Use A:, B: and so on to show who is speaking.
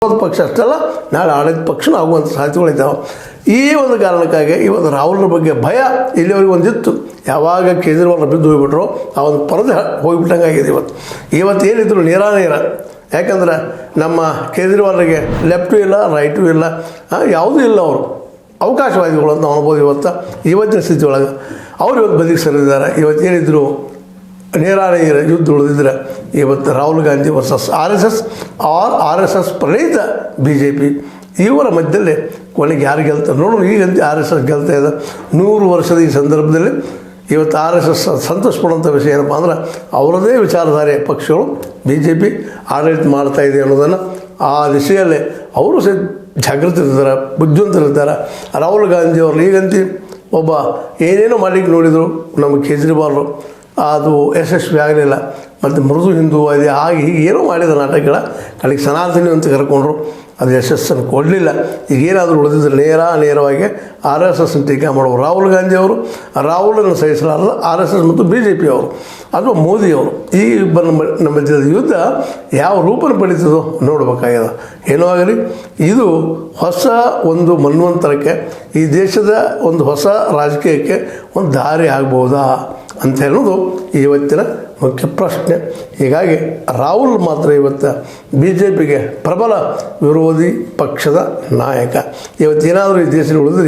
A: ವಿರೋಧ ಪಕ್ಷ ಅಷ್ಟಲ್ಲ, ನಾಳೆ ಆಡಳಿತ ಪಕ್ಷನೂ ಆಗುವಂಥ ಸಾಧ್ಯತೆಗಳಿದ್ದಾವೆ. ಈ ಒಂದು ಕಾರಣಕ್ಕಾಗಿ ಇವತ್ತು ರಾಹುಲ್ರ ಬಗ್ಗೆ ಭಯ ಇಲ್ಲಿವರೆಗೆ ಒಂದಿತ್ತು. ಯಾವಾಗ ಕೇಜ್ರಿವಾಲ್ ಬಿದ್ದು ಹೋಗ್ಬಿಟ್ರು ಆ ಒಂದು ಪರದೆ ಹೋಗಿಬಿಟ್ಟಂಗಾಗಿದೆ. ಇವತ್ತು ಏನಿದ್ರು ನೇರ ಯಾಕಂದ್ರೆ ನಮ್ಮ ಕೇಜ್ರಿವಾಲ್ರಿಗೆ ಲೆಫ್ಟು ಇಲ್ಲ, ರೈಟು ಇಲ್ಲ, ಯಾವುದೂ ಇಲ್ಲ. ಅವರು ಅವಕಾಶವಾದಿಗಳು ಅಂತ ಅನ್ಬೋದು. ಇವತ್ತಿನ ಸ್ಥಿತಿ ಒಳಗೆ ಅವ್ರು ಇವತ್ತು ಬದಿಗೆ ಸರಿದಿದ್ದಾರೆ. ಇವತ್ತೇನಿದ್ರು ನೇರ ಯುದ್ಧ ಉಳಿದಿದ್ರೆ ಇವತ್ತು Rahul Gandhi versus RSS ಪ್ರಣೀತ BJP ಇವರ ಮಧ್ಯದಲ್ಲಿ ಕೊನೆಗೆ ಯಾರು ಗೆಲ್ತಾರೆ ನೋಡೋಣ. ಈಗಂತೂ RSS ಗೆಲ್ತಾ ಇದೆ. 100 ವರ್ಷದ ಈ ಸಂದರ್ಭದಲ್ಲಿ ಇವತ್ತು RSS ಸಂತೋಷ ಪಡುವಂಥ ವಿಷಯ ಏನಪ್ಪ ಅಂದ್ರೆ ಅವರದೇ ವಿಚಾರಧಾರೆ ಪಕ್ಷಗಳು BJP ಆಡಳಿತ ಮಾಡ್ತಾ ಇದೆ ಅನ್ನೋದನ್ನು ಆ ದಿಶೆಯಲ್ಲೇ ಅವರು ಸಹ ಜಾಗೃತಿ ಇರ್ತಾರೆ, ಬುದ್ಧಿವಂತರಿರ್ತಾರೆ. ರಾಹುಲ್ ಗಾಂಧಿ ಅವರು ಈಗಂತೂ ಒಬ್ಬ ಏನೇನೋ ಮಾಡಲಿಕ್ಕೆ ನೋಡಿದರು ನಮ್ಮ ಕೇಜ್ರಿವಾಲ್ರು, ಅದು ಯಶಸ್ವಿ ಆಗಲಿಲ್ಲ. ಮತ್ತು ಮೃದು ಹಿಂದೂವಾದಿ ಹಾಗೆ ಹೀಗೆ ಏನೋ ಮಾಡಿದ ನಾಟಕಗಳ ಕಡೆಗೆ ಸನಾತನಿ ಅಂತ ಕರ್ಕೊಂಡ್ರು, ಅದು ಯಶಸ್ಸನ್ನು ಕೊಡಲಿಲ್ಲ. ಈಗೇನಾದರೂ ಉಳಿದಿದ್ರೆ ನೇರವಾಗಿ RSS ಟೀಕೆ ಮಾಡೋರು ರಾಹುಲ್ ಗಾಂಧಿ ಅವರು, ರಾಹುಲನ್ನು ಸಹಿಸಲಾರದ RSS ಮತ್ತು BJP ಅವರು ಅಥವಾ ಮೋದಿಯವರು. ಈ ಇಬ್ಬರ ನಮ್ಮ ಮಧ್ಯದ ಯುದ್ಧ ಯಾವ ರೂಪನ ಪಡೀತದೋ ನೋಡಬೇಕಾಗ್ಯದ. ಏನೋ ಆಗಲಿ, ಇದು ಹೊಸ ಒಂದು ಮನ್ವಂತರಕ್ಕೆ, ಈ ದೇಶದ ಒಂದು ಹೊಸ ರಾಜಕೀಯಕ್ಕೆ ಒಂದು ದಾರಿ ಆಗ್ಬೋದಾ ಅಂತ ಹೇಳೋದು ಇವತ್ತಿನ ಮುಖ್ಯ ಪ್ರಶ್ನೆ. ಹೀಗಾಗಿ ರಾಹುಲ್ ಮಾತ್ರ ಇವತ್ತು BJPಗೆ ಪ್ರಬಲ ವಿರೋಧಿ ಪಕ್ಷದ ನಾಯಕ. ಇವತ್ತೇನಾದರೂ ಈ ದೇಶದಲ್ಲಿ ಉಳಿದ್ರೆ